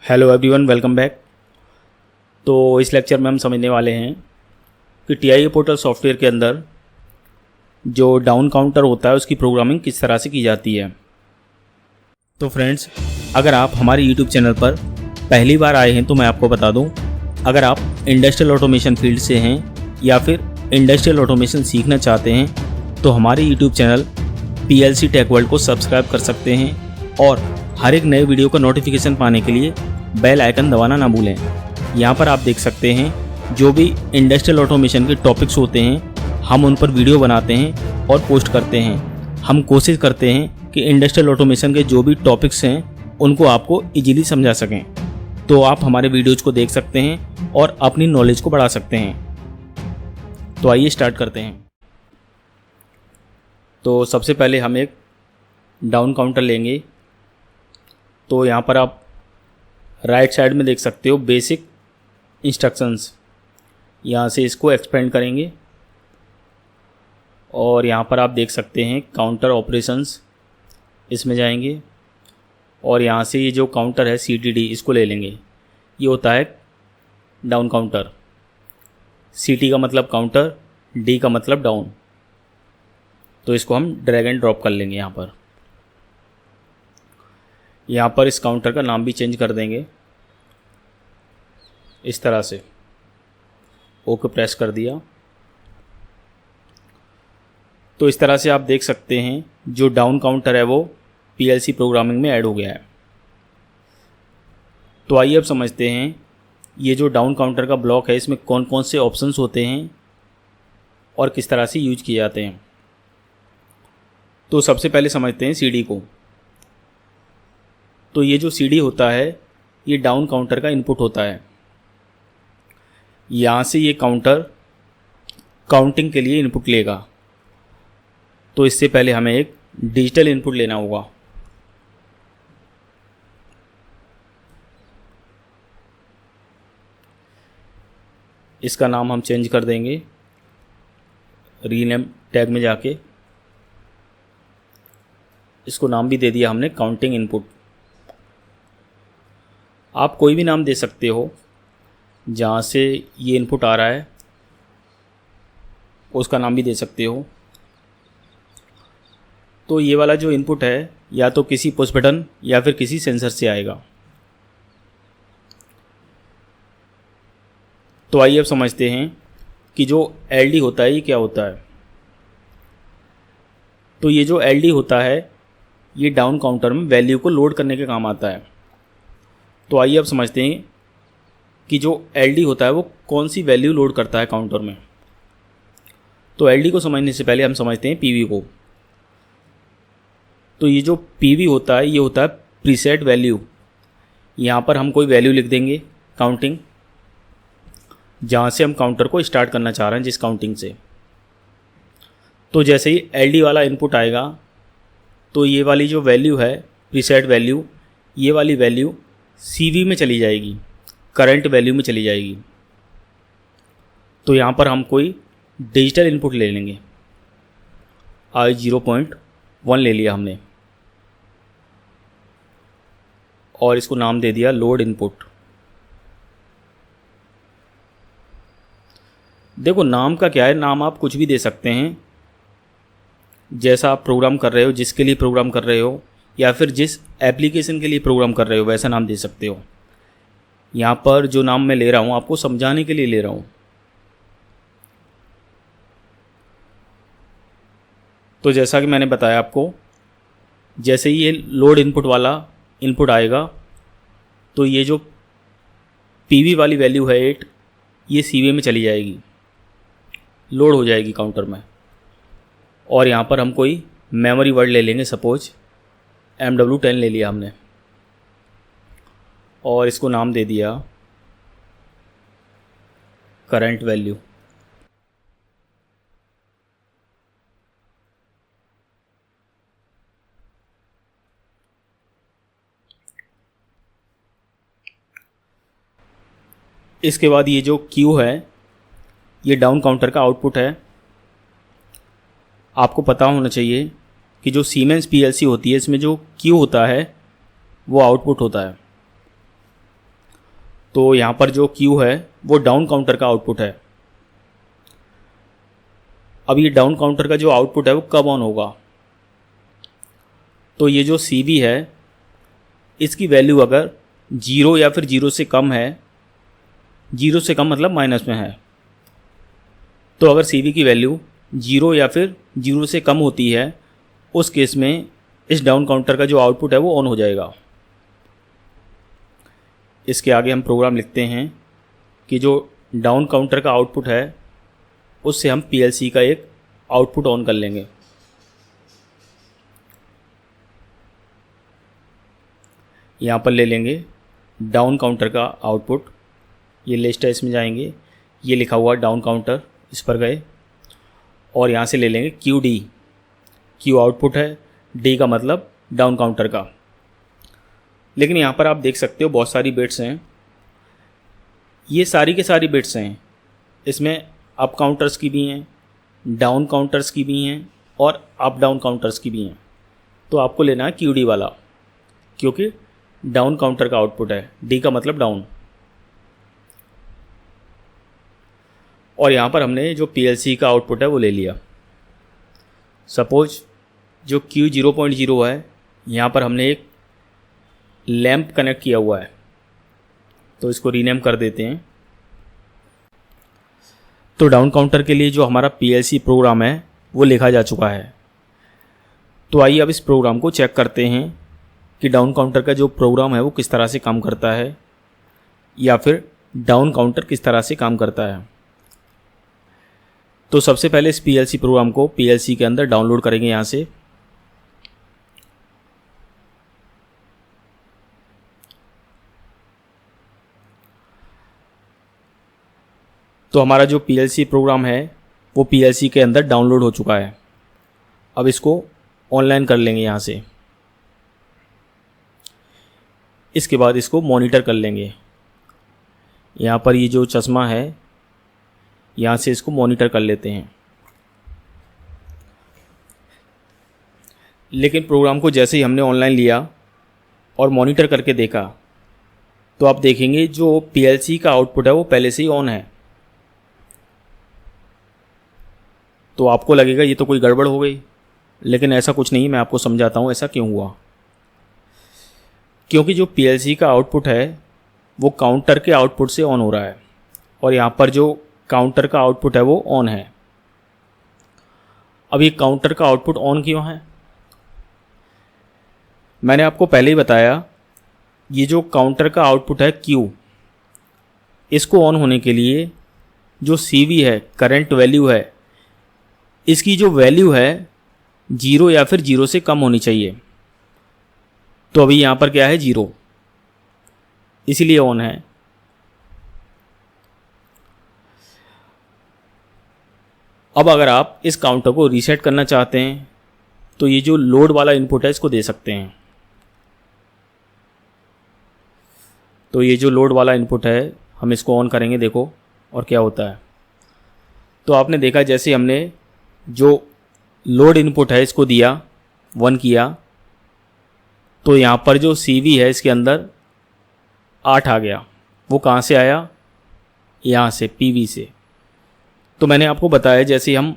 Hello everyone, welcome back. तो इस lecture में हम समझने वाले हैं कि TIA पोर्टल सॉफ्टवेयर के अंदर जो डाउन काउंटर होता है उसकी प्रोग्रामिंग किस तरह से की जाती है। तो फ्रेंड्स, अगर आप हमारे YouTube चैनल पर पहली बार आए हैं तो मैं आपको बता दूं, अगर आप इंडस्ट्रियल ऑटोमेशन फील्ड से हैं या फिर इंडस्ट्रियल ऑटोमेशन सीखना चाहते हैं तो हमारे YouTube channel PLC tech world को सब्सक्राइब कर सकते हैं और हर एक नए वीडियो का नोटिफिकेशन पाने के लिए बेल आइकन दबाना ना भूलें। यहाँ पर आप देख सकते हैं जो भी इंडस्ट्रियल ऑटोमेशन के टॉपिक्स होते हैं हम उन पर वीडियो बनाते हैं और पोस्ट करते हैं। हम कोशिश करते हैं कि इंडस्ट्रियल ऑटोमेशन के जो भी टॉपिक्स हैं उनको आपको इजीली समझा सकें, तो आप हमारे वीडियोज़ को देख सकते हैं और अपनी नॉलेज को बढ़ा सकते हैं। तो आइए स्टार्ट करते हैं। तो सबसे पहले हम एक डाउन काउंटर लेंगे। तो यहाँ पर आप राइट साइड में देख सकते हो बेसिक इंस्ट्रक्शंस, यहाँ से इसको एक्सपेंड करेंगे और यहाँ पर आप देख सकते हैं काउंटर ऑपरेशंस, इसमें जाएंगे और यहाँ से ये जो काउंटर है CTD इसको ले लेंगे। ये होता है डाउन काउंटर। CT का मतलब काउंटर, D का मतलब डाउन। तो इसको हम ड्रैग एंड ड्रॉप कर लेंगे। यहाँ पर इस काउंटर का नाम भी चेंज कर देंगे इस तरह से। ओके प्रेस कर दिया। तो इस तरह से आप देख सकते हैं जो डाउन काउंटर है वो PLC प्रोग्रामिंग में ऐड हो गया है। तो आइए अब समझते हैं ये जो डाउन काउंटर का ब्लॉक है इसमें कौन कौन से ऑप्शंस होते हैं और किस तरह से यूज किए जाते हैं। तो सबसे पहले समझते हैं CD को। तो ये जो CD होता है ये डाउन काउंटर का इनपुट होता है। यहाँ से ये काउंटर काउंटिंग के लिए इनपुट लेगा। तो इससे पहले हमें एक डिजिटल इनपुट लेना होगा। इसका नाम हम चेंज कर देंगे, रीनेम टैग में जाके इसको नाम भी दे दिया हमने काउंटिंग इनपुट। आप कोई भी नाम दे सकते हो जहाँ से ये इनपुट आ रहा है उसका नाम भी दे सकते हो। तो ये वाला जो इनपुट है या तो किसी पुश बटन या फिर किसी सेंसर से आएगा। तो आइए अब समझते हैं कि जो LD होता है ये क्या होता है। तो ये जो LD होता है ये डाउन काउंटर में वैल्यू को लोड करने के काम आता है। तो आइए अब समझते हैं कि जो LD होता है वो कौन सी वैल्यू लोड करता है काउंटर में। तो LD को समझने से पहले हम समझते हैं PV को। तो ये जो PV होता है ये होता है प्रीसेट वैल्यू। यहाँ पर हम कोई वैल्यू लिख देंगे काउंटिंग, जहाँ से हम काउंटर को स्टार्ट करना चाह रहे हैं जिस काउंटिंग से। तो जैसे ही LD वाला इनपुट आएगा तो ये वाली जो वैल्यू है प्रीसेट वैल्यू, ये वाली वैल्यू CV में चली जाएगी, करंट वैल्यू में चली जाएगी। तो यहाँ पर हम कोई डिजिटल इनपुट ले लेंगे। आज 0.1 ले लिया हमने और इसको नाम दे दिया लोड इनपुट। देखो नाम का क्या है, नाम आप कुछ भी दे सकते हैं, जैसा आप प्रोग्राम कर रहे हो, जिसके लिए प्रोग्राम कर रहे हो या फिर जिस एप्लीकेशन के लिए प्रोग्राम कर रहे हो वैसा नाम दे सकते हो। यहाँ पर जो नाम मैं ले रहा हूँ आपको समझाने के लिए ले रहा हूँ। तो जैसा कि मैंने बताया आपको, जैसे ही ये लोड इनपुट वाला इनपुट आएगा तो ये जो PV वाली वैल्यू है 8 ये CV में चली जाएगी, लोड हो जाएगी काउंटर में। और यहाँ पर हम कोई मेमोरी वर्ड ले लेंगे, सपोज MW10 ले लिया हमने और इसको नाम दे दिया करंट वैल्यू। इसके बाद ये जो Q है ये डाउन काउंटर का आउटपुट है। आपको पता होना चाहिए कि जो सीमेंस PLC होती है इसमें जो Q होता है वो आउटपुट होता है। तो यहाँ पर जो Q है वो डाउन काउंटर का आउटपुट है। अब ये डाउन काउंटर का जो आउटपुट है वो कब ऑन होगा? तो ये जो CV है इसकी वैल्यू अगर 0 या फिर 0 से कम है, 0 से कम मतलब माइनस में है, तो अगर CV की वैल्यू 0 या फिर 0 से कम होती है उस केस में इस डाउन काउंटर का जो आउटपुट है वो ऑन हो जाएगा। इसके आगे हम प्रोग्राम लिखते हैं कि जो डाउन काउंटर का आउटपुट है उससे हम PLC का एक आउटपुट ऑन कर लेंगे। यहाँ पर ले लेंगे डाउन काउंटर का आउटपुट, ये लिस्ट है इसमें जाएंगे, ये लिखा हुआ डाउन काउंटर, इस पर गए और यहाँ से ले लेंगे QD। Q आउटपुट है, D का मतलब डाउन काउंटर का। लेकिन यहाँ पर आप देख सकते हो बहुत सारी बिट्स हैं, ये सारी के सारी बिट्स हैं, इसमें अप काउंटर्स की भी हैं, डाउन काउंटर्स की भी हैं और अप डाउन काउंटर्स की भी हैं। तो आपको लेना है QD वाला, क्योंकि डाउन काउंटर का आउटपुट है, D का मतलब डाउन। और यहाँ पर हमने जो PLC का आउटपुट है वो ले लिया। सपोज जो Q 0.0 है, यहाँ पर हमने एक लैंप कनेक्ट किया हुआ है, तो इसको रीनेम कर देते हैं। तो डाउन काउंटर के लिए जो हमारा PLC प्रोग्राम है वो लिखा जा चुका है। तो आइए अब इस प्रोग्राम को चेक करते हैं कि डाउन काउंटर का जो प्रोग्राम है वो किस तरह से काम करता है, या फिर डाउन काउंटर किस तरह से काम करता है। तो सबसे पहले इस PLC प्रोग्राम को PLC के अंदर डाउनलोड करेंगे यहाँ से। तो हमारा जो PLC प्रोग्राम है वो PLC के अंदर डाउनलोड हो चुका है। अब इसको ऑनलाइन कर लेंगे यहाँ से। इसके बाद इसको मॉनिटर कर लेंगे। यहाँ पर ये जो चश्मा है यहाँ से इसको मॉनिटर कर लेते हैं। लेकिन प्रोग्राम को जैसे ही हमने ऑनलाइन लिया और मॉनिटर करके देखा तो आप देखेंगे जो PLC का आउटपुट है वो पहले से ही ऑन है। तो आपको लगेगा ये तो कोई गड़बड़ हो गई, लेकिन ऐसा कुछ नहीं, मैं आपको समझाता हूँ ऐसा क्यों हुआ। क्योंकि जो PLC का आउटपुट है वो काउंटर के आउटपुट से ऑन हो रहा है और यहाँ पर जो काउंटर का आउटपुट है वो ऑन है। अब ये काउंटर का आउटपुट ऑन क्यों है? मैंने आपको पहले ही बताया, ये जो काउंटर का आउटपुट है Q, इसको ऑन होने के लिए जो CV है, करंट वैल्यू है, इसकी जो वैल्यू है 0 या फिर 0 से कम होनी चाहिए। तो अभी यहाँ पर क्या है 0, इसीलिए ऑन है। अब अगर आप इस काउंटर को रीसेट करना चाहते हैं तो ये जो लोड वाला इनपुट है इसको दे सकते हैं। तो ये जो लोड वाला इनपुट है हम इसको ऑन करेंगे, देखो और क्या होता है। तो आपने देखा जैसे हमने जो लोड इनपुट है इसको दिया, 1 किया, तो यहाँ पर जो CV है इसके अंदर 8 आ गया। वो कहाँ से आया? यहाँ से, PV से। तो मैंने आपको बताया जैसे हम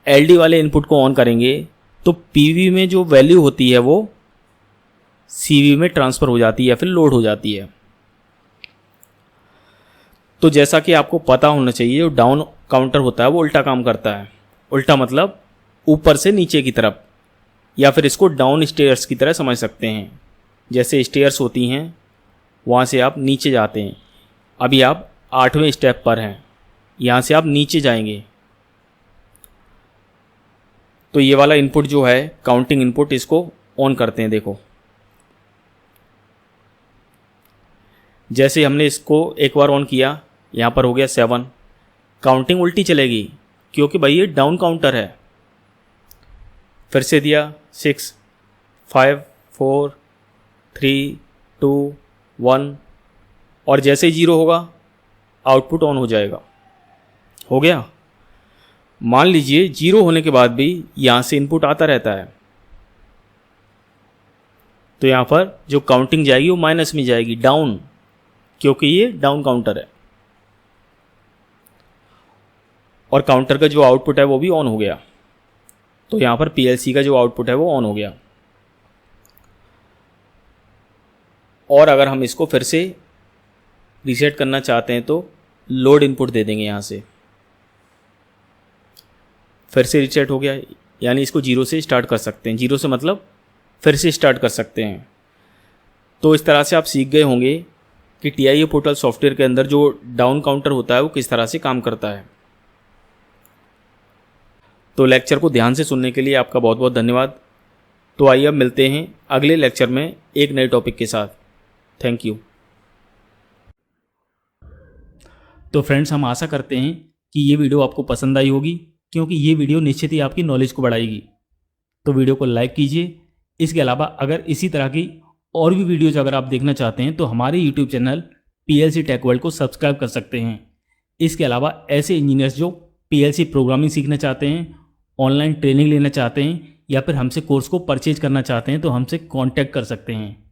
LD वाले इनपुट को ऑन करेंगे तो PV में जो वैल्यू होती है वो CV में ट्रांसफ़र हो जाती है या फिर लोड हो जाती है। तो जैसा कि आपको पता होना चाहिए, जो डाउन काउंटर होता है वो उल्टा काम करता है। उल्टा मतलब ऊपर से नीचे की तरफ, या फिर इसको डाउन स्टेयर्स की तरह समझ सकते हैं। जैसे स्टेयर्स होती हैं वहाँ से आप नीचे जाते हैं। अभी आप 8वें स्टेप पर हैं, यहाँ से आप नीचे जाएंगे। तो ये वाला इनपुट जो है काउंटिंग इनपुट, इसको ऑन करते हैं। देखो जैसे हमने इसको एक बार ऑन किया, यहाँ पर हो गया 7। काउंटिंग उल्टी चलेगी क्योंकि भाई ये डाउन काउंटर है। फिर से दिया 6, 5, 4, 3, 2, 1 और जैसे ही 0 होगा आउटपुट ऑन हो जाएगा। हो गया। मान लीजिए 0 होने के बाद भी यहाँ से इनपुट आता रहता है, तो यहाँ पर जो काउंटिंग जाएगी वो माइनस में जाएगी, डाउन, क्योंकि ये डाउन काउंटर है और काउंटर का जो आउटपुट है वो भी ऑन हो गया। तो यहाँ पर पीएलसी का जो आउटपुट है वो ऑन हो गया। और अगर हम इसको फिर से रीसेट करना चाहते हैं तो लोड इनपुट दे देंगे यहाँ से, फिर से रीसेट हो गया। यानी इसको 0 से स्टार्ट कर सकते हैं। 0 से मतलब फिर से स्टार्ट कर सकते हैं। तो इस तरह से आप सीख गए होंगे कि TIA पोर्टल सॉफ्टवेयर के अंदर जो डाउन काउंटर होता है वो किस तरह से काम करता है। तो लेक्चर को ध्यान से सुनने के लिए आपका बहुत बहुत धन्यवाद। तो आइए अब मिलते हैं अगले लेक्चर में एक नए टॉपिक के साथ। Thank you. तो फ्रेंड्स, हम आशा करते हैं कि ये वीडियो आपको पसंद आई होगी, क्योंकि ये वीडियो निश्चित ही आपकी नॉलेज को बढ़ाएगी। तो वीडियो को लाइक कीजिए। इसके अलावा अगर इसी तरह की और भी वीडियोज़ अगर आप देखना चाहते हैं तो हमारे YouTube channel PLC tech world को सब्सक्राइब कर सकते हैं। इसके अलावा ऐसे इंजीनियर्स जो PLC प्रोग्रामिंग सीखना चाहते हैं, ऑनलाइन ट्रेनिंग लेना चाहते हैं या फिर हमसे कोर्स को परचेज करना चाहते हैं तो हमसे कांटेक्ट कर सकते हैं।